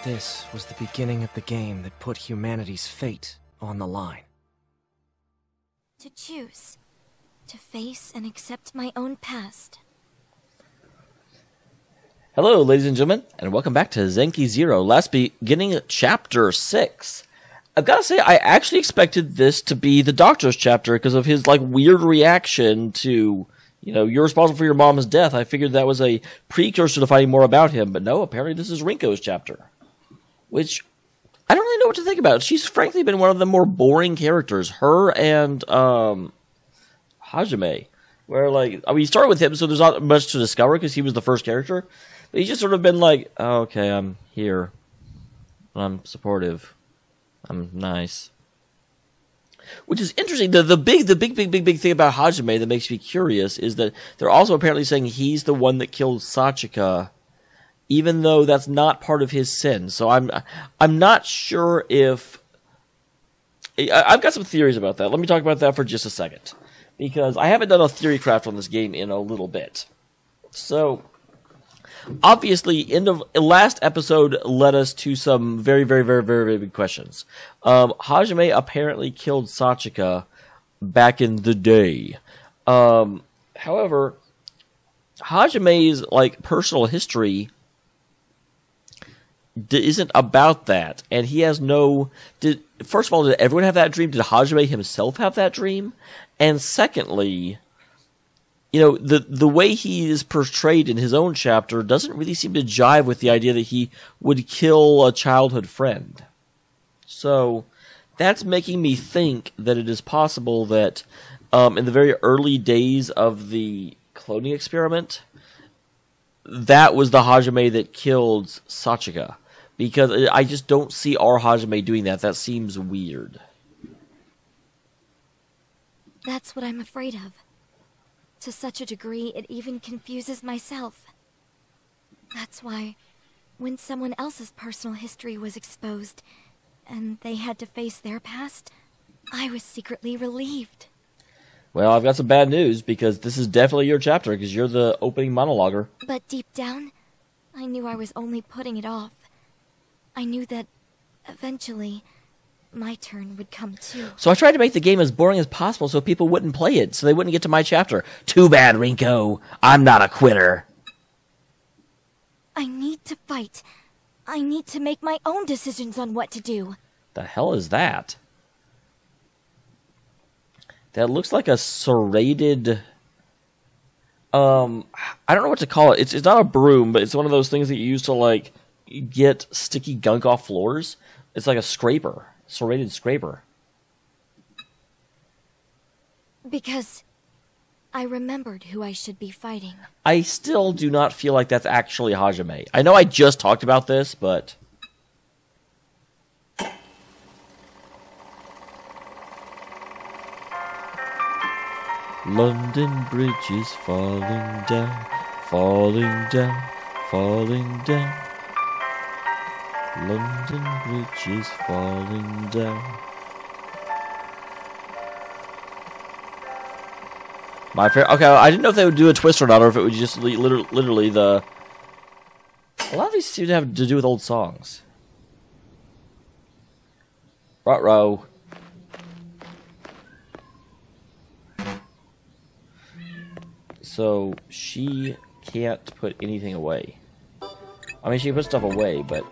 This was the beginning of the game that put humanity's fate on the line. To choose. To face and accept my own past. Hello, ladies and gentlemen, and welcome back to Zanki Zero, last beginning chapter 6. I've got to say, I actually expected this to be the Doctor's chapter because of his, weird reaction to, you're responsible for your mom's death. I figured that was a precursor to finding more about him, but no, apparently this is Rinko's chapter. Which, I don't really know what to think about. She's frankly been one of the more boring characters. Her and, Hajime. Where, you started with him, so there's not much to discover because he was the first character. But he's just sort of been like, oh, okay, I'm here. I'm supportive. I'm nice. Which is interesting. The big thing about Hajime that makes me curious is that they're also apparently saying he's the one that killed Sachika, even though that's not part of his sin. So I'm not sure if... I've got some theories about that. Let me talk about that for just a second. Because I haven't done a theory craft on this game in a little bit. So, obviously, last episode led us to some very big questions. Hajime apparently killed Sachika back in the day. However, Hajime's personal history isn't about that, and he has no... First of all, did everyone have that dream? Did Hajime himself have that dream? And secondly, the way he is portrayed in his own chapter doesn't really seem to jive with the idea that he would kill a childhood friend. So, that's making me think that it is possible that in the very early days of the cloning experiment, that was the Hajime that killed Sachika. Because I just don't see our Hajime doing that. That seems weird. That's what I'm afraid of. To such a degree, it even confuses myself. That's why, when someone else's personal history was exposed, and they had to face their past, I was secretly relieved. Well, I've got some bad news, because this is definitely your chapter, because you're the opening monologuer. But deep down, I knew I was only putting it off. I knew that, eventually, my turn would come too. So I tried to make the game as boring as possible so people wouldn't play it, so they wouldn't get to my chapter. Too bad, Rinko. I'm not a quitter. I need to fight. I need to make my own decisions on what to do. The hell is that? That looks like a serrated... I don't know what to call it. It's not a broom, but it's one of those things that you use to, get sticky gunk off floors. It's like a scraper. Serrated scraper. Because I remembered who I should be fighting. I still do not feel like that's actually Hajime. I know I just talked about this, but... London Bridge is falling down, falling down, falling down. London Bridge is falling down. Okay, I didn't know if they would do a twist or not, or if it would just literally the... A lot of these seem to have to do with old songs. Ruh-roh. So, she can't put anything away. I mean, she can put stuff away, but...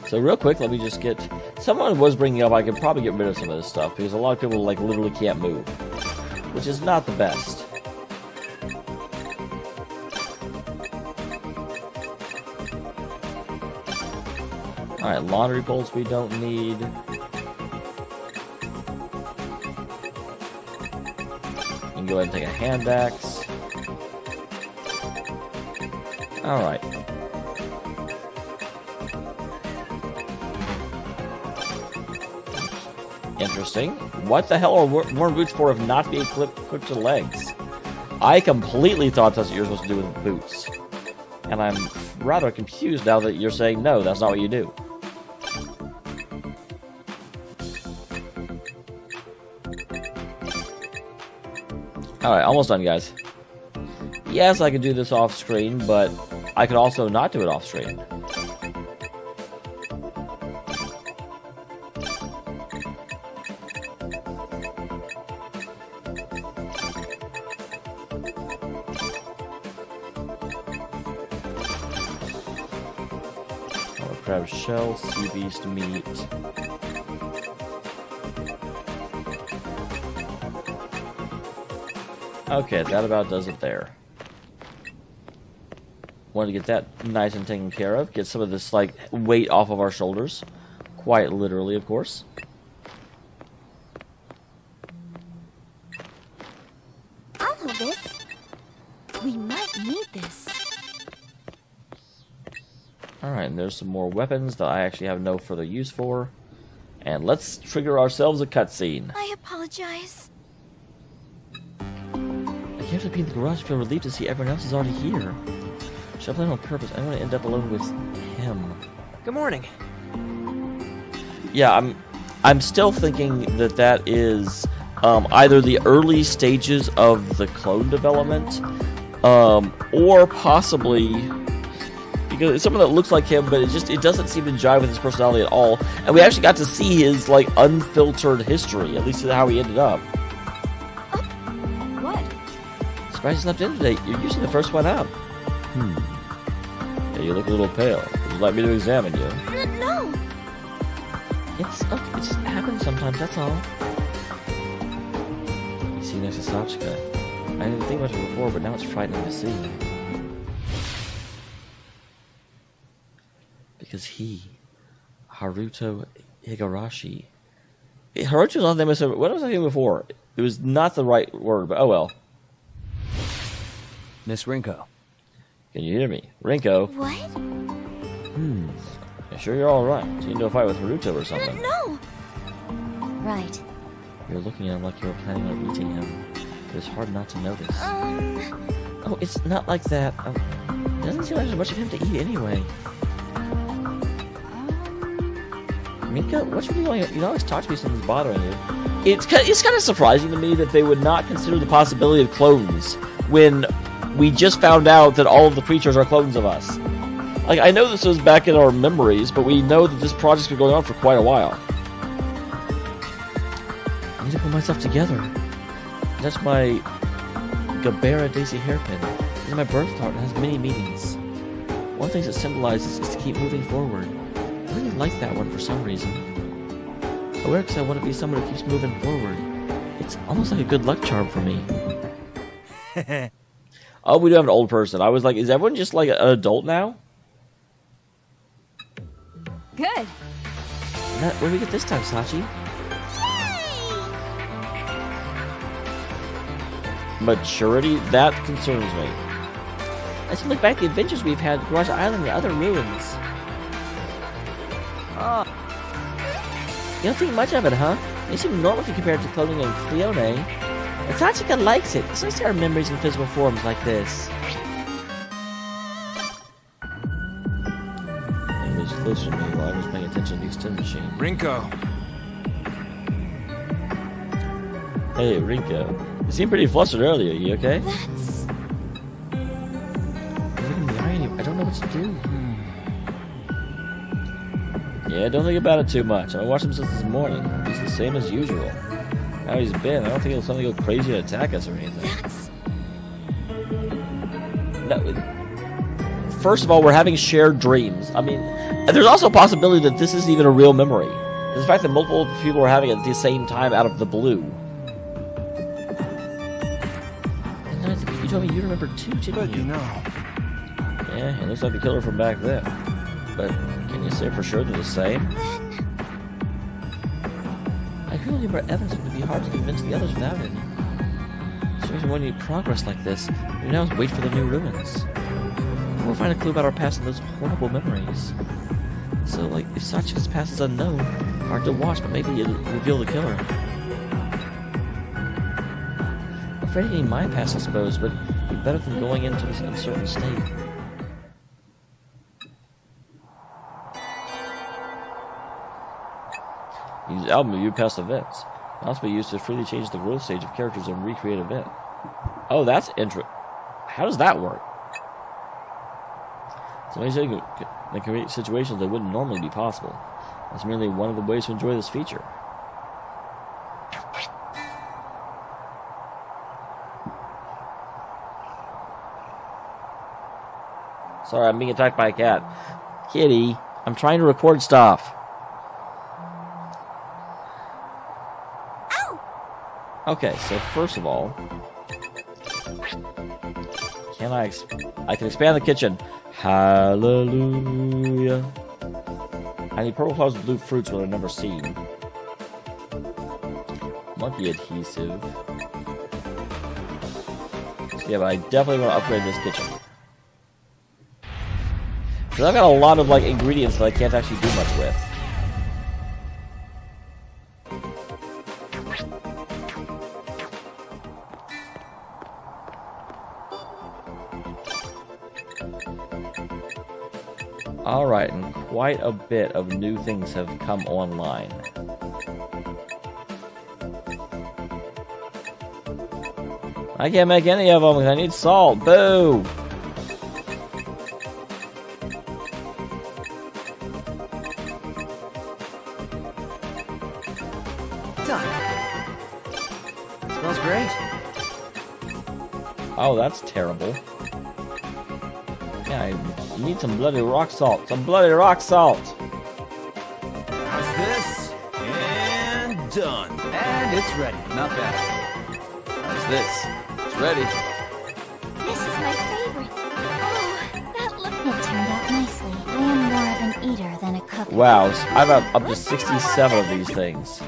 So real quick, let me just get... Someone was bringing up I could probably get rid of some of this stuff, because a lot of people, literally can't move. Which is not the best. Alright, laundry bolts we don't need. You can go ahead and take a hand axe. Alright. Interesting. What the hell are worn boots for if not being clipped to legs? I completely thought that's what you're supposed to do with boots. And I'm rather confused now that you're saying no, that's not what you do. Alright, almost done, guys. Yes, I could do this off screen, but I could also not do it off screen. Crab shell, sea beast meat. Okay, that about does it there. Wanted to get that nice and taken care of. Get some of this, like, weight off of our shoulders. Quite literally, of course. I'll hold this. We might need this. Alright, and there's some more weapons that I actually have no further use for. And let's trigger ourselves a cutscene. I apologize. I came to be in the garage to feel relieved to see everyone else is already here. Should I plan on purpose? I don't want to end up alone with him. Good morning. Yeah, I'm still thinking that that is either the early stages of the clone development, or possibly because it's someone that looks like him, but it doesn't seem to jive with his personality at all. And we actually got to see his like unfiltered history, at least how he ended up. What? Surprised you slept in today. You're usually the first one out. Yeah, you look a little pale. Would you like me to examine you? No. It's okay. It just happens sometimes. That's all. You see next to Sachika. I didn't think much of it before, but now it's frightening to see. Because he, Haruto Higurashi. Haruto's not the name of what was I saying before? It was not the right word, but oh well. Miss Rinko. Can you hear me? Rinko. What? You sure you're alright? You into a fight with Haruto or something? No. Right. You're looking at him like you were planning on eating him. It was hard not to notice. Oh, it's not like that. It doesn't seem like there's much of him to eat anyway. Rinko, what's really going on? You always talk to me something's bothering you. It's kind of surprising to me that they would not consider the possibility of clones when we just found out that all of the creatures are clones of us. Like, I know this was back in our memories, but we know that this project's been going on for quite a while. I need to put myself together. That's my Gabera Daisy hairpin. It's my birth chart. It has many meanings. One thing it symbolizes is to keep moving forward. I really like that one for some reason. I wear it because I want to be someone who keeps moving forward. It's almost like a good luck charm for me. Oh, we do have an old person. I was like, is everyone just like an adult now? Good. What did we get this time, Sachi? Maturity? That concerns me. I seem like back to the adventures we've had, Garage Island and other ruins. Oh. You don't think much of it, huh? They seem normal if you compare it to cloning and Cleone. And Sachika likes it. It's nice to have memories in physical forms like this. He moves closer to me while I was paying attention to the extend machine. Rinko. Hey, Rinko. You seemed pretty flustered earlier. You okay? That's... Look in the eye and I don't know what to do. Yeah, don't think about it too much. I watched him since this morning. He's the same as usual. How he's been, I don't think he'll suddenly go crazy and attack us or anything. That's... No. First of all, we're having shared dreams. I mean, there's also a possibility that this isn't even a real memory. There's the fact that multiple people are having it at the same time out of the blue. And I think you told me you remember too, didn't you? Yeah, it looks like the killer from back then. But can you say for sure they're the same? I really need more evidence. It would be hard to convince the others without it. So when we need progress like this, we now wait for the new ruins. We'll find a clue about our past and those horrible memories. So, like, if Sachika's past is unknown, hard to watch, but maybe it'll reveal the killer. I'm afraid of getting my past, I suppose, but it'd be better than going into this uncertain state. Use album to view past events. It can also be used to freely change the growth stage of characters and recreate event. Oh, that's interesting. How does that work? So many they create situations that wouldn't normally be possible. That's merely one of the ways to enjoy this feature. Sorry, I'm being attacked by a cat. Kitty, I'm trying to record stuff. Ow! Okay, so first of all, can I can expand the kitchen. Hallelujah. I need purple flowers and blue fruits, which I've never seen. Monkey adhesive. So yeah, but I definitely want to upgrade this kitchen. Because I've got a lot of like ingredients that I can't actually do much with. Alright, and quite a bit of new things have come online. I can't make any of them because I need salt. Boo! Done. Smells great. Oh, that's terrible. Yeah, I need some bloody rock salt. Some bloody rock salt! How's this? And done. And it's ready. Not bad. How's this? It's ready. This is my favorite. Oh, that looked... It turned out nicely. I am more of an eater than a cook. Wow, I've got up to 67 of these things.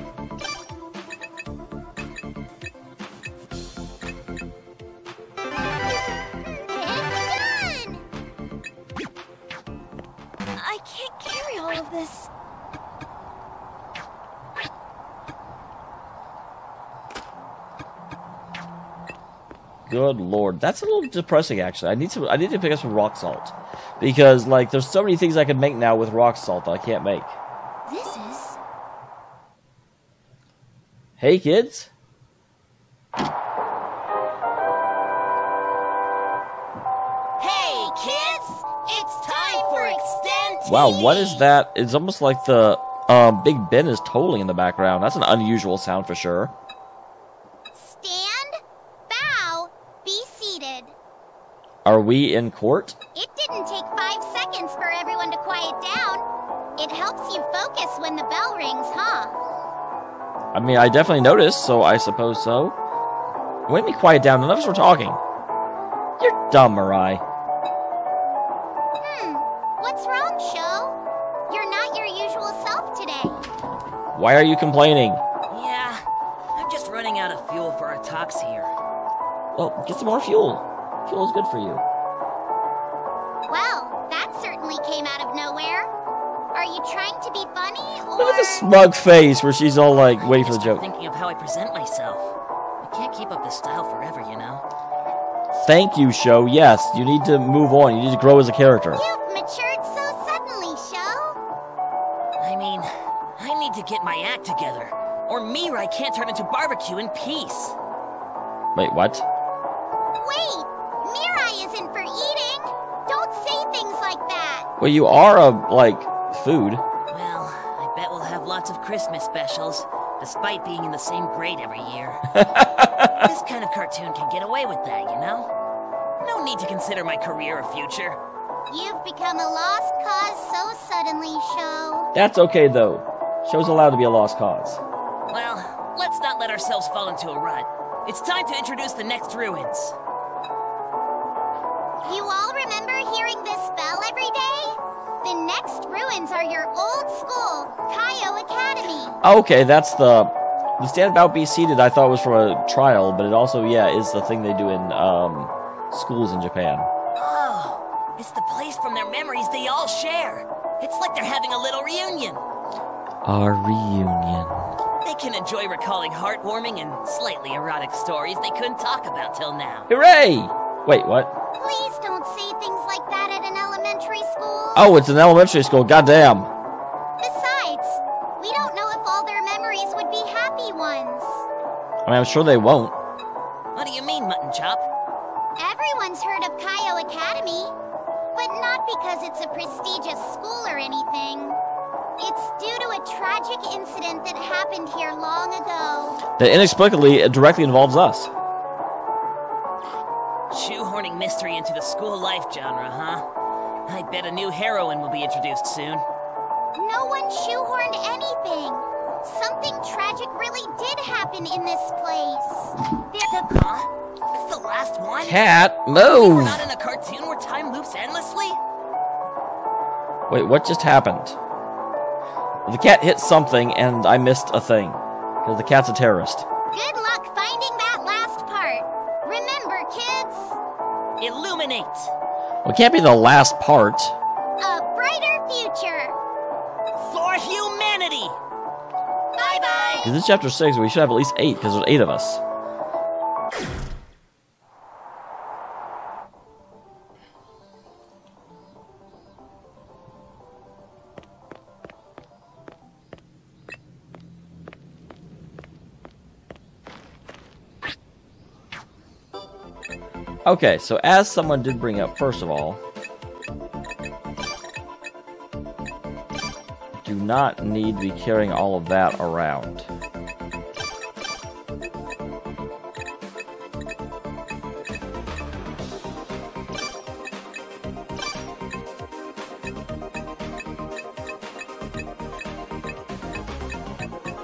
I can't carry all of this. Good lord, that's a little depressing. Actually, I need to pick up some rock salt because like there's so many things I can make now with rock salt that I can't make. This is... Hey kids. Hey, kids! It's time for Extend TV! Wow, what is that? It's almost like the Big Ben is tolling in the background. That's an unusual sound for sure. Stand, bow, be seated. Are we in court? It didn't take 5 seconds for everyone to quiet down. It helps you focus when the bell rings, huh? I mean, I definitely noticed, so I suppose so. Wait, me quiet down. None of us were talking. You're dumb, Mirai. What's wrong, Sho? You're not your usual self today. Why are you complaining? Yeah, I'm just running out of fuel for our talks here. Well, get some more fuel. Fuel is good for you. Well, that certainly came out of nowhere. Are you trying to be funny, or... Look at the smug face where she's all like, waiting for the Just joke. thinking of how I present myself. I can't keep up this style forever, you know? Thank you, Sho. Yes, you need to move on. You need to grow as a character. You've matured so suddenly, Sho. I mean, I need to get my act together, or Mirai can't turn into barbecue in peace. Wait, what? Wait, Mirai isn't for eating. Don't say things like that. Well, you are like food. Well, I bet we'll have lots of Christmas specials, despite being in the same grade every year. This kind of cartoon can get away with that, you know? No need to consider my career or future. You've become a lost cause so suddenly, Sho. That's okay, though. Sho's allowed to be a lost cause. Well, let's not let ourselves fall into a rut. It's time to introduce the next ruins. You all remember hearing this bell every day? The next ruins are your old school, Kaio Academy. Okay, that's the stand about be seated. I thought was for a trial, but it also, yeah, is the thing they do in schools in Japan. Oh, it's the place from their memories they all share. It's like they're having a little reunion. Our reunion. They can enjoy recalling heartwarming and slightly erotic stories they couldn't talk about till now. Hooray! Wait, what? Please don't say things like that at an elementary school. Oh, it's an elementary school. Goddamn. Besides, we don't know if all their memories would be happy ones. I mean, I'm sure they won't. What do you mean, Mutton Chop? Academy. But not because it's a prestigious school or anything. It's due to a tragic incident that happened here long ago. That inexplicably it directly involves us. Shoehorning mystery into the school life genre, huh? I bet a new heroine will be introduced soon. No one shoehorned anything. Something tragic really did happen in this place. Huh? That's the last one? Cat, We're move! not in a cartoon where time loops endlessly? Wait, what just happened? The cat hit something and I missed a thing. Because the cat's a terrorist. Good luck finding that last part. Remember, kids, Illuminate! Well, it can't be the last part. a brighter future. For humanity! Bye-bye. Because this is chapter 6, we should have at least 8, because there's 8 of us. Okay, so as someone did bring up, first of all, do not need to be carrying all of that around.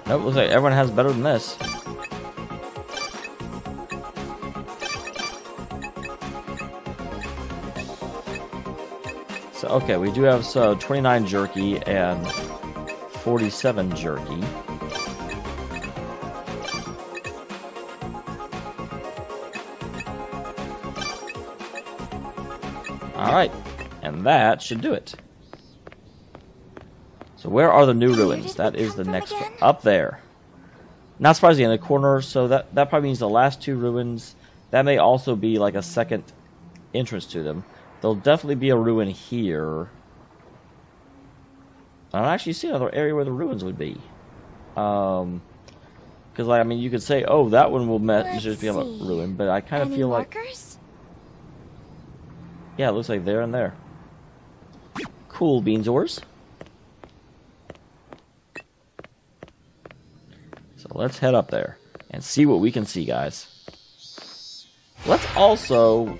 Nope, looks like everyone has better than this. So, okay, we do have 29 jerky and 47 jerky. Alright, and that should do it. So where are the new ruins? That is the next one. Up there. Not surprising, in the corner, so that probably means the last 2 ruins. That may also be like a second entrance to them. There'll definitely be a ruin here. I don't actually see another area where the ruins would be. Because, like, I mean, you could say, oh, that one will just become a ruin, but I kind of feel markers? Yeah, it looks like there and there. Cool, Beanzors. So let's head up there and see what we can see, guys. Let's also...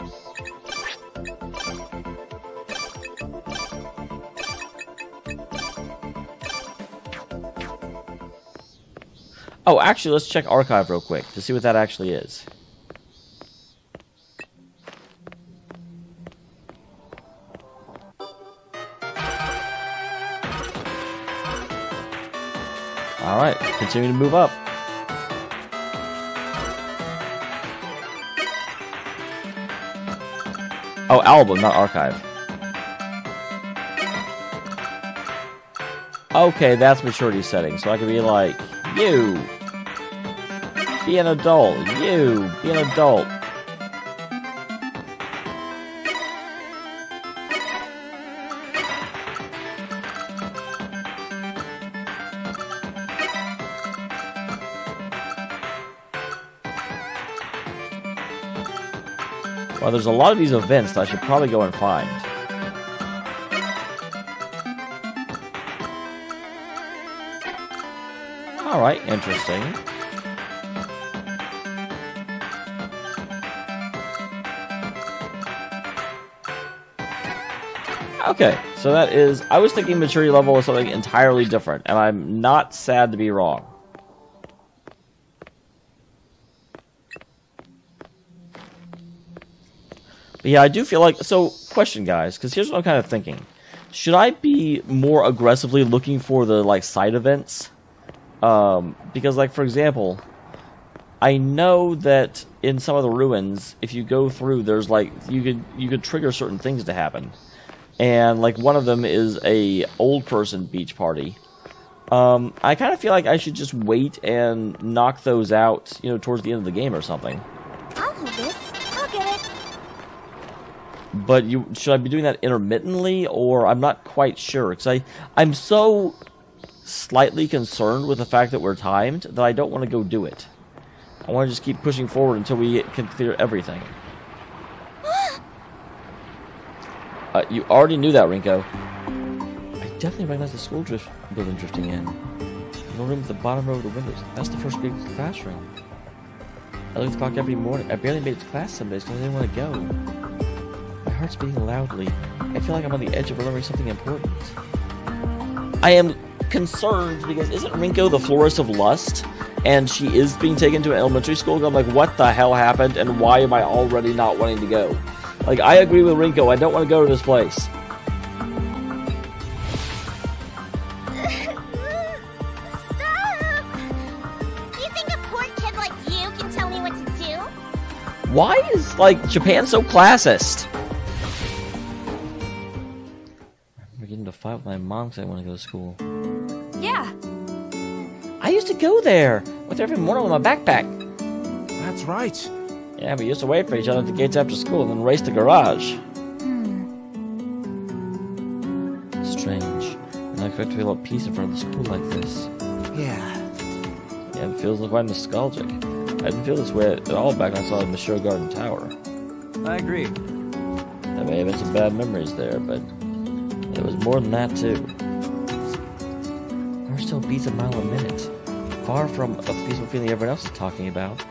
Oh, actually, let's check Archive real quick to see what that actually is. Alright, continue to move up. Oh, album, not archive. Okay, that's maturity setting, so I can be like, you, be an adult, you, be an adult. Well, there's a lot of these events that I should probably go and find. Alright, interesting. Okay, so that is... I was thinking maturity level was something entirely different, and I'm not sad to be wrong. But yeah, I do feel like... So, question, guys, because here's what I'm kind of thinking. Should I be more aggressively looking for the, like, side events? Because, like, for example, I know that in some of the ruins, if you go through, there's, like, you could trigger certain things to happen. And, like, one of them is a old person beach party. I kind of feel like I should just wait and knock those out, you know, towards the end of the game or something. I'll hold this. I'll get it. But should I be doing that intermittently, or I'm not quite sure, because I'm so slightly concerned with the fact that we're timed that I don't want to go do it. I want to just keep pushing forward until we can clear everything. You already knew that, Rinko. I definitely recognize the school building drifting in. No room at the bottom row of the windows. That's the first grade classroom. I look at the clock every morning. I barely made it to class some days because I didn't want to go. My heart's beating loudly. I feel like I'm on the edge of remembering something important. I am concerned because isn't Rinko the florist of lust? And she is being taken to an elementary school? I'm like, what the hell happened? And why am I already not wanting to go? Like, I agree with Rinko. I don't want to go to this place. Why is, like, Japan so classist? I'm beginning to fight with my mom because I want to go to school. Yeah. I used to go there. Went there every morning with my backpack. That's right. Yeah, we used to wait for each other at the gates after school and then race to garage. Strange. And I expect to feel at peace in front of the school like this. Yeah. Yeah, it feels quite nostalgic. I didn't feel this way at all back when I saw the Monsieur Garden Tower. I agree. There may have been some bad memories there, but there was more than that too. Our still beats a mile a minute, far from a peaceful feeling everyone else is talking about.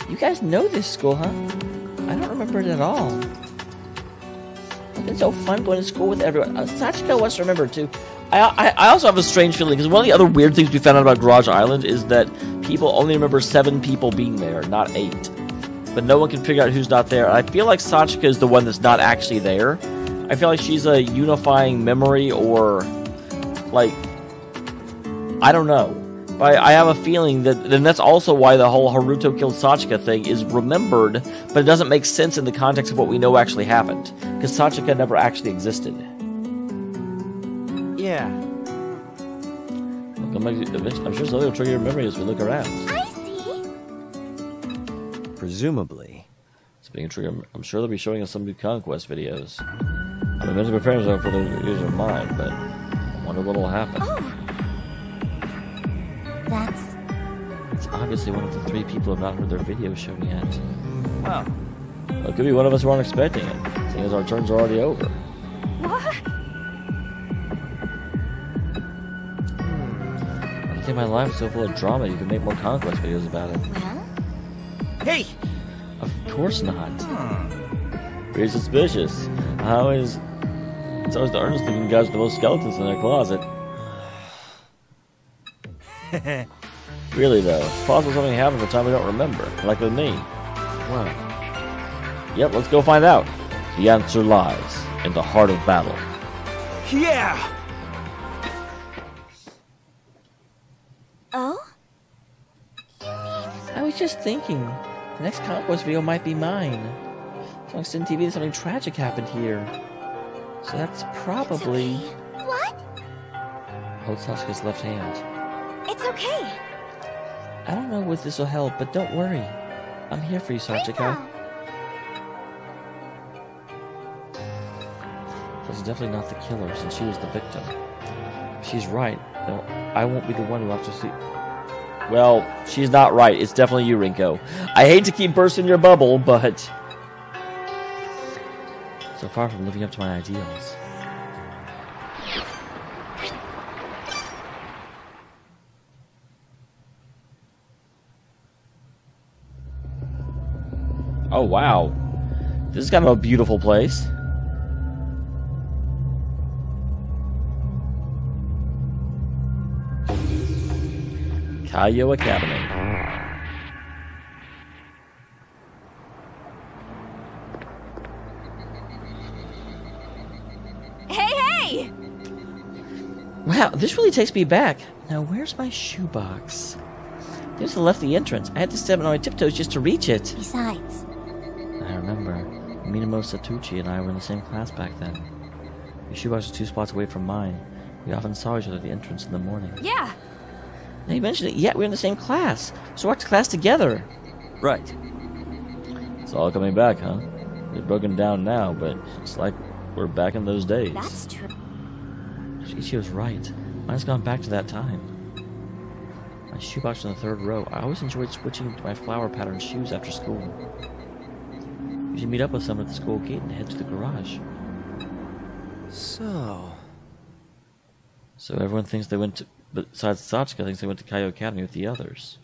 You guys know this school, huh? I don't remember it at all. It's been so fun going to school with everyone. Sachiko wants to remember it too. I also have a strange feeling, because one of the other weird things we found out about Garage Island is that people only remember 7 people being there, not 8. But no one can figure out who's not there. I feel like Sachika is the one that's not actually there. I feel like she's a unifying memory, or, like, I don't know. But I have a feeling that, and that's also why the whole Haruto killed Sachika thing is remembered, but it doesn't make sense in the context of what we know actually happened. Because Sachika never actually existed. Yeah. I'm sure something will trigger your memory as we look around. I see. Presumably. Speaking of trigger, I'm sure they'll be showing us some new Conquest videos. I've been preparing myself for the videos of mine, but I wonder what will happen. Oh. That's... It's obviously one of the 3 people who have not heard their video shown yet. Well, It could be one of us who aren't expecting it, seeing as our turns are already over. What? I think my life is so full of drama you can make more Conquest videos about it. Well? hey! Of course not. Very suspicious. It's always the earnest looking guys with the most skeletons in their closet. Really though, it's possible something happens at a time we don't remember, like with me. Well, Yep, let's go find out. The answer lies in the heart of battle. yeah! Oh? I was just thinking, the next Conquest video might be mine. So on Sin TV, something tragic happened here. So that's probably... What? Hold Sasuke's left hand. It's okay. I don't know if this will help, but don't worry. I'm here for you, Sachika. Rinko. This is definitely not the killer, since she was the victim. She's right. No, I won't be the one who has to see... Well, she's not right. It's definitely you, Rinko. I hate to keep bursting your bubble, but... so far from living up to my ideals. Oh, wow. This is kind of a beautiful place. Kaio Academy. Hey! Wow, this really takes me back. Now, where's my shoebox? I just left the entrance. I had to step on my tiptoes just to reach it. Besides, I remember. Minamo Satuchi and I were in the same class back then. Your shoebox was 2 spots away from mine. We often saw each other at the entrance in the morning. Yeah. Now you mentioned it, yet we're in the same class. So we walked to class together. Right. It's all coming back, huh? We're broken down now, but it's like we're back in those days. that's true. She was right. Mine's gone back to that time. My shoebox in the 3rd row. I always enjoyed switching to my flower pattern shoes after school. You should meet up with someone at the school gate and head to the garage. So everyone thinks they went to, besides Satsuka, thinks they went to Kaio Academy with the others.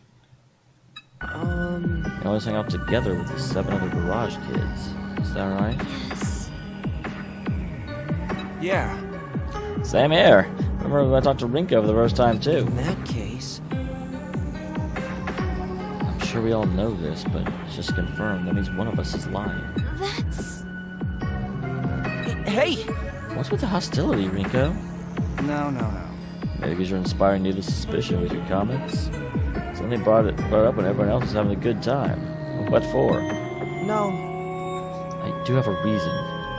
They always hang out together with the 7 other garage kids. Is that right? Yes. Yeah. Same here. Remember when I talked to Rinko for the first time too? In that case... I'm sure we all know this, but it's just confirmed. That means one of us is lying. That's... Hey! What's with the hostility, Rinko? No. Maybe because you're inspiring needless suspicion with your comments? It's only brought it up when everyone else is having a good time. What for? No. I do have a reason.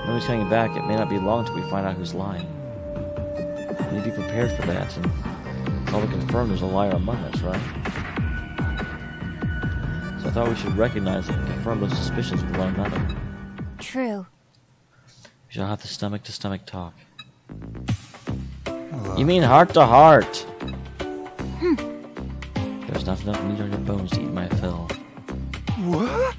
When he's coming back, it may not be long till we find out who's lying. We need to be prepared for that, and it's all to confirm there's a liar among us, right? So I thought we should recognize and confirm those suspicions with one another. True. We shall have the stomach-to-stomach talk. You mean heart-to-heart? There's not enough meat on your bones to eat my fill. What?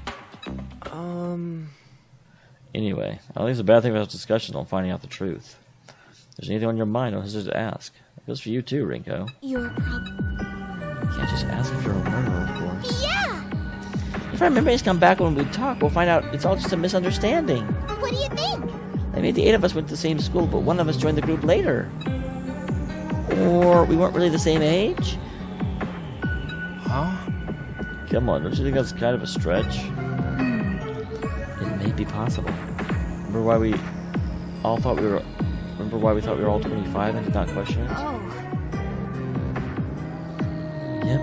Anyway, I don't think it's a bad thing to have discussion on finding out the truth. If there's anything on your mind, don't hesitate to ask. It goes for you too, Rinko. You're probably... You can't just ask if you're a murderer, of course. Yeah! If our memories come back when we talk, we'll find out it's all just a misunderstanding. What do you think? Maybe the 8 of us went to the same school, but one of us joined the group later. Or we weren't really the same age? Huh? Come on, don't you think that's kind of a stretch? It may be possible. Remember why we thought we were all 25 and did not question it? Oh. Yep,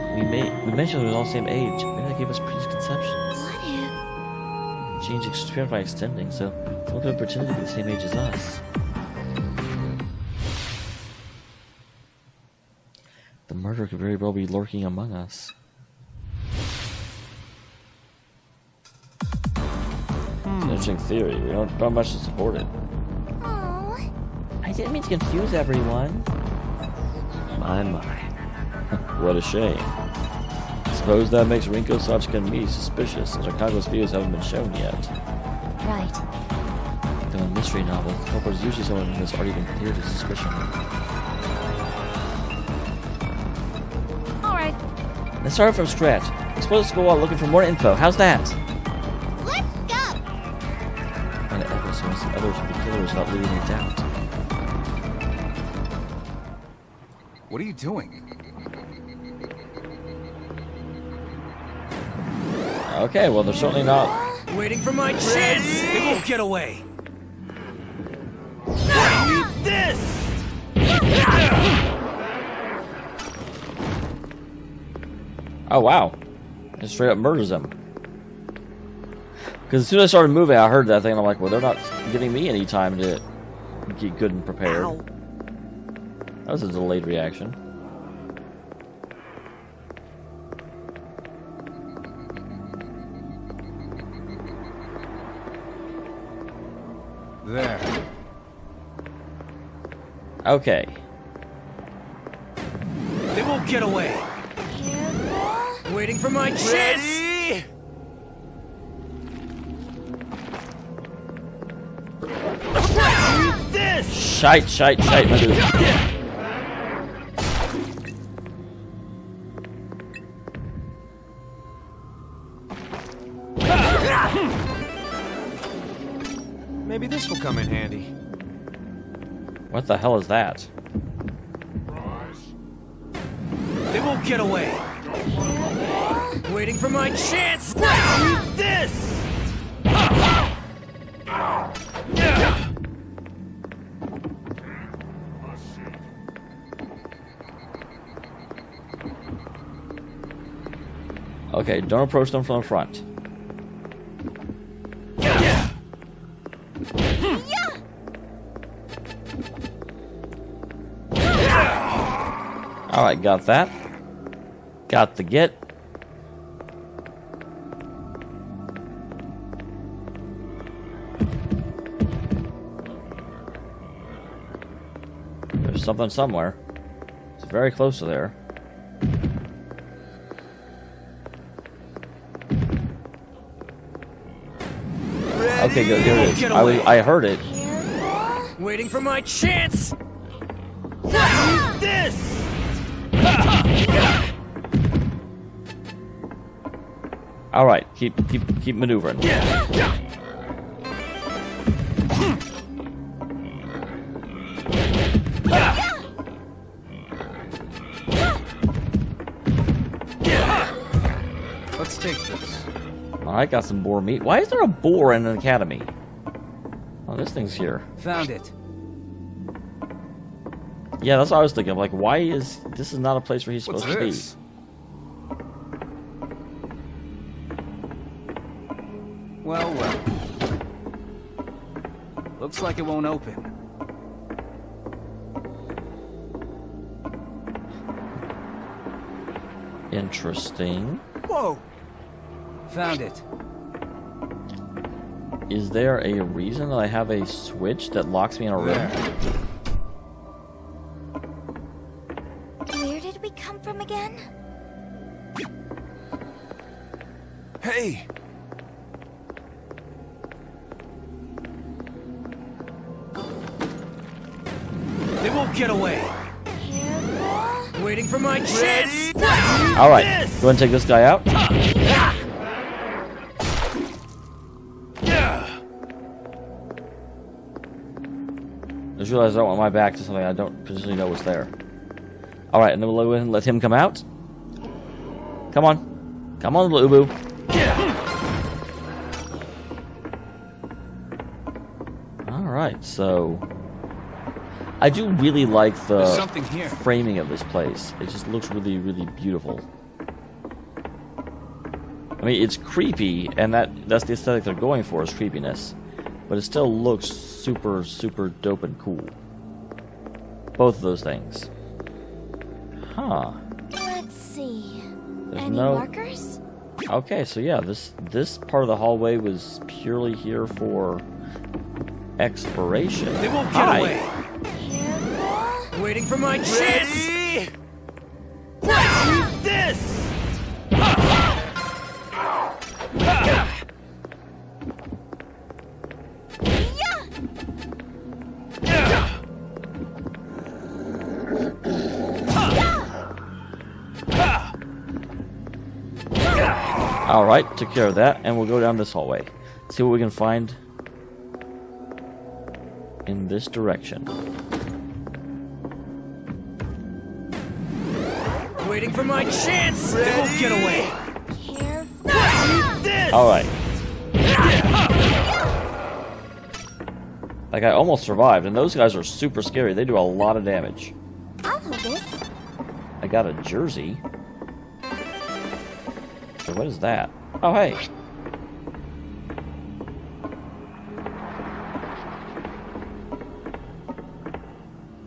we mentioned we were all the same age. Maybe that gave us preconceptions. What if... Change experience by extending, so someone could pretend to be the same age as us. The murderer could very well be lurking among us. It's an interesting theory. We don't have much to support it. Oh. I didn't mean to confuse everyone. My. What a shame. I suppose that makes Rinko, Satsuka, and me suspicious, as our Kago's views haven't been shown yet. Right. Though in a mystery novel, the culprit is usually someone who has already been cleared of suspicion. Alright. Let's start from scratch. Explore the school while looking for more info. How's that? Let's go! Find evidence against the others of the killers without leaving any doubt. What are you doing? Okay, well, they're certainly not. Waiting for my chance! They won't get away! Need this! Oh, wow. It straight up murders him. Because as soon as I started moving, I heard that thing, and I'm like, well, they're not giving me any time to get good and prepared. Ow. That was a delayed reaction. There. Okay. They won't get away! Careful. Waiting for my chance! Ready? Need this! Shite, my dude. Maybe this will come in handy. What the hell is that? They won't get away! Waiting for my chance! Need this! Okay, don't approach them from the front. Alright, got that. Got the get. There's something somewhere. It's very close to there. Okay, good. Here it is. Get away. I heard it. Careful. Waiting for my chance. This. All right, keep maneuvering. Let's take this. All right, got some boar meat. Why is there a boar in an academy? Oh, this thing's here. Found it. Yeah, that's what I was thinking. Like, why is this is not a place where he's supposed What's to be? this? Well, well. Looks like it won't open. Interesting. Whoa! Found it. Is there a reason that I have a switch that locks me in a room? Where did we come from again? Hey! They won't get away. Careful. Waiting for my chance. All right, go ahead and take this guy out. I just realized I don't want my back to something I don't particularly know what's there. All right, and then we'll go ahead and let him come out. Come on, come on, little Ubu. All right, so I do really like the There's something here. framing of this place. It just looks really, really beautiful. I mean, it's creepy, and that's the aesthetic they're going for, is creepiness. But it still looks super, super dope and cool. Both of those things. Huh. Let's see. There's Any no... markers? Okay, so yeah, this part of the hallway was purely here for exploration. They won't get away. Careful. Waiting for my chance. This. Alright, took care of that, and we'll go down this hallway. See what we can find in this direction. Waiting for my chance. They won't get away. Careful. This. Alright. Like, I almost survived, and those guys are super scary. They do a lot of damage. I'll hold this. I got a jersey. So what is that? Oh, hey.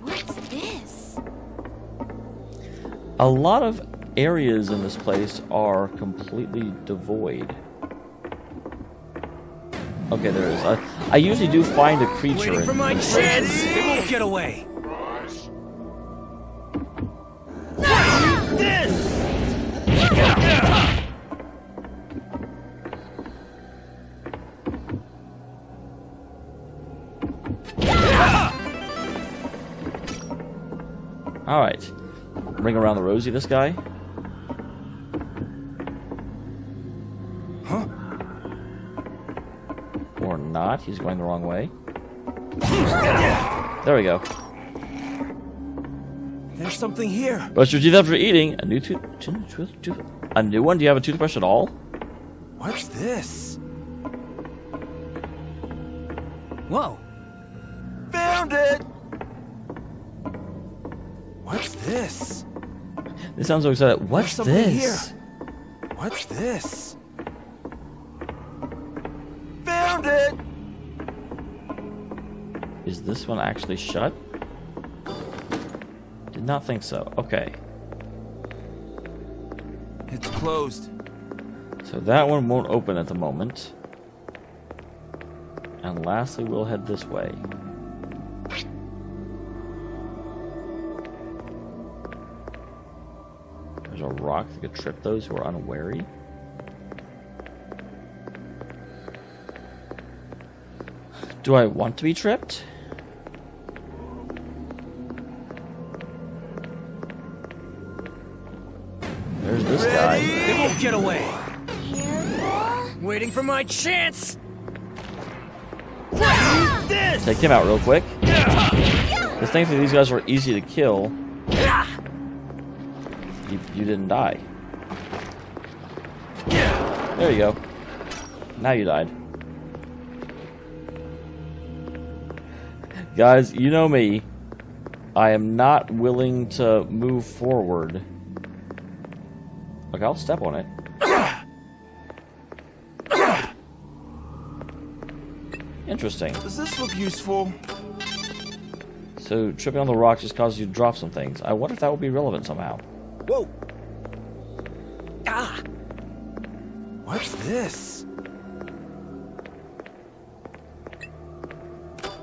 What's this? A lot of areas in this place are completely devoid. Okay, there is. I usually do find a creature. Waiting for my chance. They won't get away. This. Alright. Ring around the rosy, this guy. Huh? Or not. He's going the wrong way. There we go. There's something here. Brush your teeth after eating. A new a new one? Do you have a toothbrush at all? What's this? Whoa. Found it! What's this? This sounds so excited. What's something this? here. What's this? Found it! Is this one actually shut? Did not think so. Okay. It's closed. So that one won't open at the moment. And lastly, we'll head this way. There's a rock that could trip those who are unwary. Do I want to be tripped? There's this guy. They won't get away. Careful. Waiting for my chance. Take him out real quick. Because thankfully these guys were easy to kill. You didn't die. There you go. Now you died. Guys, you know me. I am not willing to move forward. Look, I'll step on it. Interesting. Does this look useful? So, tripping on the rocks just causes you to drop some things. I wonder if that would be relevant somehow. Whoa! Ah! What's this?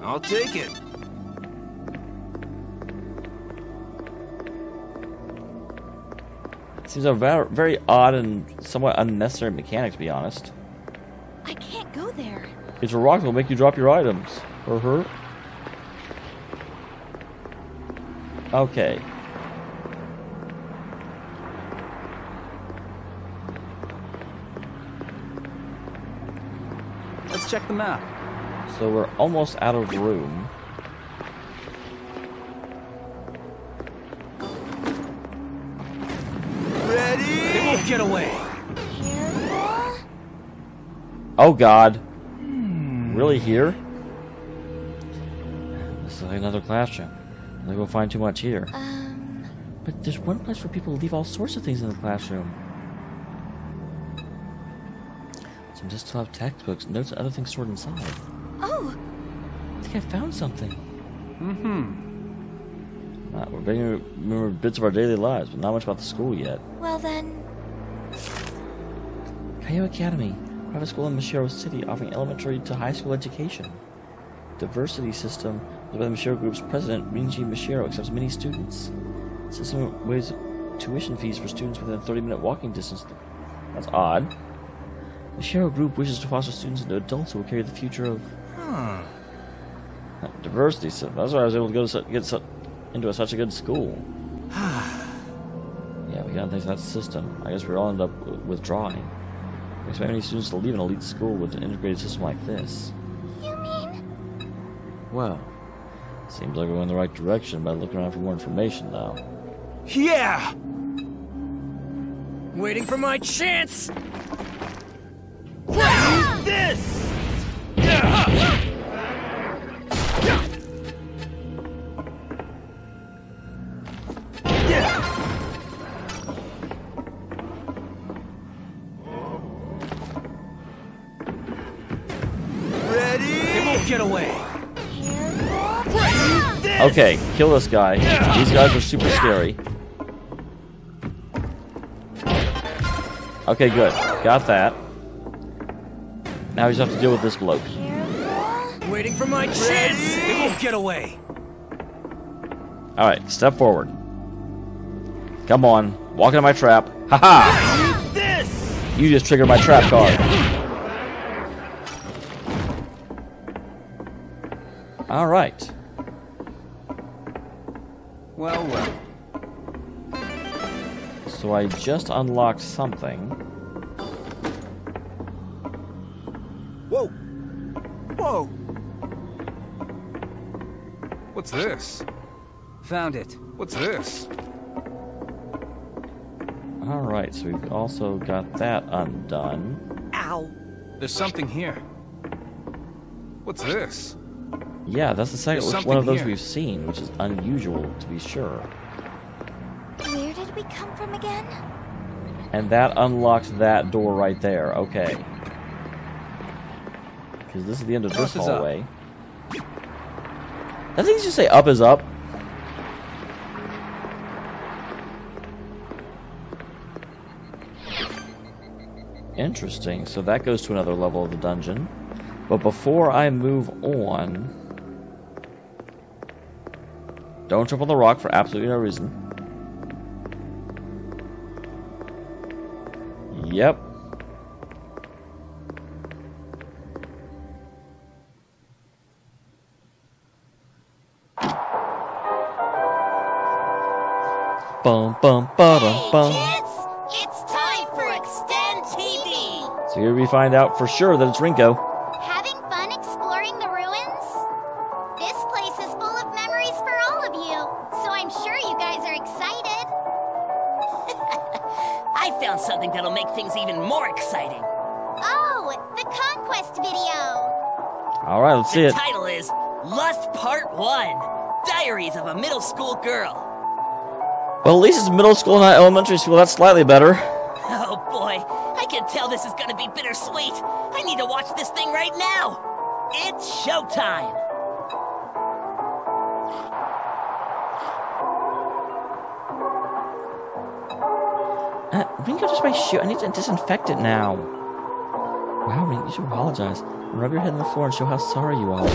I'll take it. Seems a very odd and somewhat unnecessary mechanic, to be honest. I can't go there. It's a rock that will make you drop your items. Or hurt. Okay. Let's check the map. So we're almost out of room. They won't get away. Careful. Oh god. Really here? This is like another classroom. I'm gonna go find too much here. But there's one place where people leave all sorts of things in the classroom. Some just still have textbooks, notes, and other things stored inside. Oh, I think I found something. We're beginning to remember bits of our daily lives, but not much about the school yet. well then. Cayo Academy, private school in Mashiro City, offering elementary to high school education. Diversity system is by the Mashiro Group's president, Rinji Mashiro, accepts many students. System waives tuition fees for students within a 30-minute walking distance. That's odd. Mashiro Group wishes to foster students into adults who will carry the future of diversity system. That's why I was able to go to get into such a good school. Yeah, we got things in that system. I guess we all end up withdrawing. We expect many students to leave an elite school with an integrated system like this. You mean? Well, seems like we're going in the right direction by looking around for more information now. Yeah! Waiting for my chance. This. They won't get away. Okay, kill this guy. These guys are super scary. Okay, good. Got that. Now we just have to deal with this bloke. Waiting for my chance. They won't get away. Alright, step forward. Come on. Walk into my trap. Haha! This. You just triggered my trap card. Alright. Well, well. So I just unlocked something. Whoa! Whoa! What's this? Found it. What's this? Alright, so we've also got that undone. Ow. There's something here. What's this? Yeah, that's the second There's one of something those here. we've seen, which is unusual to be sure. Where did we come from again? And that unlocks that door right there. Okay. Because this is the end of this Up is up. hallway. I think you just say up is up. Interesting. So that goes to another level of the dungeon. But before I move on... Don't jump on the rock for absolutely no reason. Yep. Bum bum ba bum. Kids, it's time for Extend TV. So here we find out for sure that it's Rinko. Having fun exploring the ruins? This place is full of memories for all of you, so I'm sure you guys are excited. I found something that'll make things even more exciting. Oh, the Conquest video! Alright, let's see The it. title is Lust Part 1, Diaries of a Middle School Girl. Well, at least it's middle school, not elementary school. That's slightly better. Oh boy, I can tell this is gonna be bittersweet. I need to watch this thing right now. It's showtime. Rinko just my shoe. I need to disinfect it now. Wow, Rinko, you should apologize. Rub your head on the floor and show how sorry you are.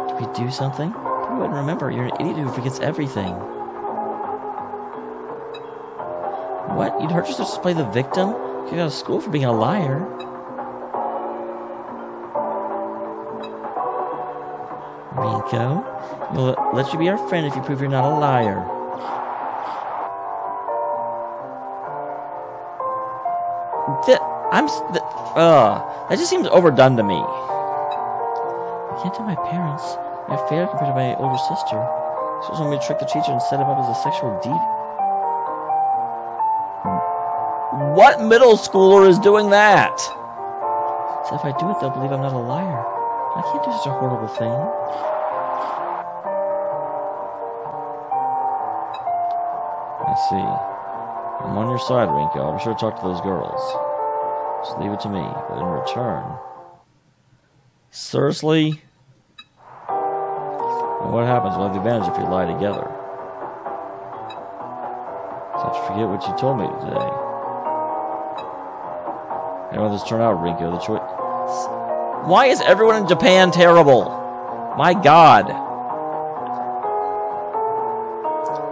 Did we do something? You wouldn't remember. You're an idiot who forgets everything. What? You'd hurt yourself to play the victim? You got out of school for being a liar. Rinko, we'll let you be our friend if you prove you're not a liar. That just seems overdone to me. I can't tell my parents. I failed compared to my older sister. She was wanting me to trick the teacher and set him up as a sexual deviant. What middle schooler is doing that? So if I do it, they'll believe I'm not a liar. I can't do such a horrible thing. I see. I'm on your side, Rinko. I'll be sure to talk to those girls. Just leave it to me. But in return... Seriously? And what happens? We'll have the advantage if we lie together. So I forget what you told me today. How will this turn out, Rinko? The choice... Why is everyone in Japan terrible? My God.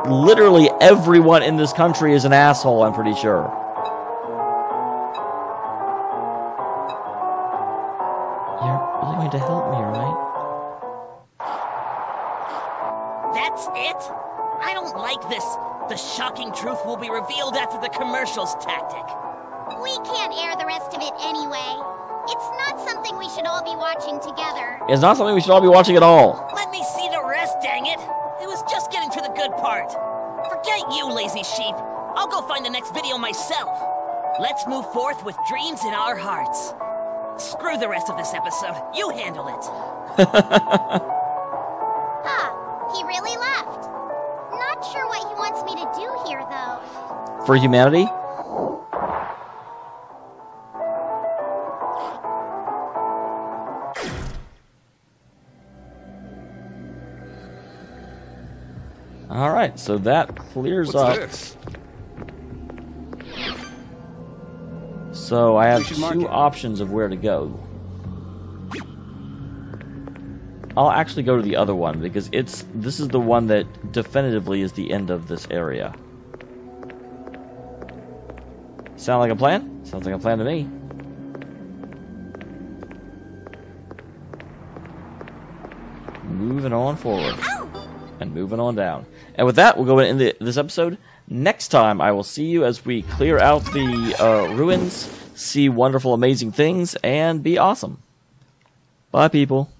Literally everyone in this country is an asshole, I'm pretty sure. You're really going to help me, right? That's it? I don't like this. The shocking truth will be revealed after the commercials tactic. We can't air the rest of it anyway. It's not something we should all be watching together. It's not something we should all be watching at all. Let me see the rest, dang it. I was just getting to the good part. Forget you, lazy sheep. I'll go find the next video myself. Let's move forth with dreams in our hearts. Screw the rest of this episode. You handle it. Huh, he really left. Not sure what he wants me to do here, though. For humanity? Alright, so that clears up. This? So I have should mark two it. options of where to go. I'll actually go to the other one because this is the one that definitively is the end of this area. Sound like a plan? Sounds like a plan to me. Moving on forward. And moving on down. And with that, we'll go into this episode. Next time, I will see you as we clear out the ruins, see wonderful, amazing things, and be awesome. Bye, people.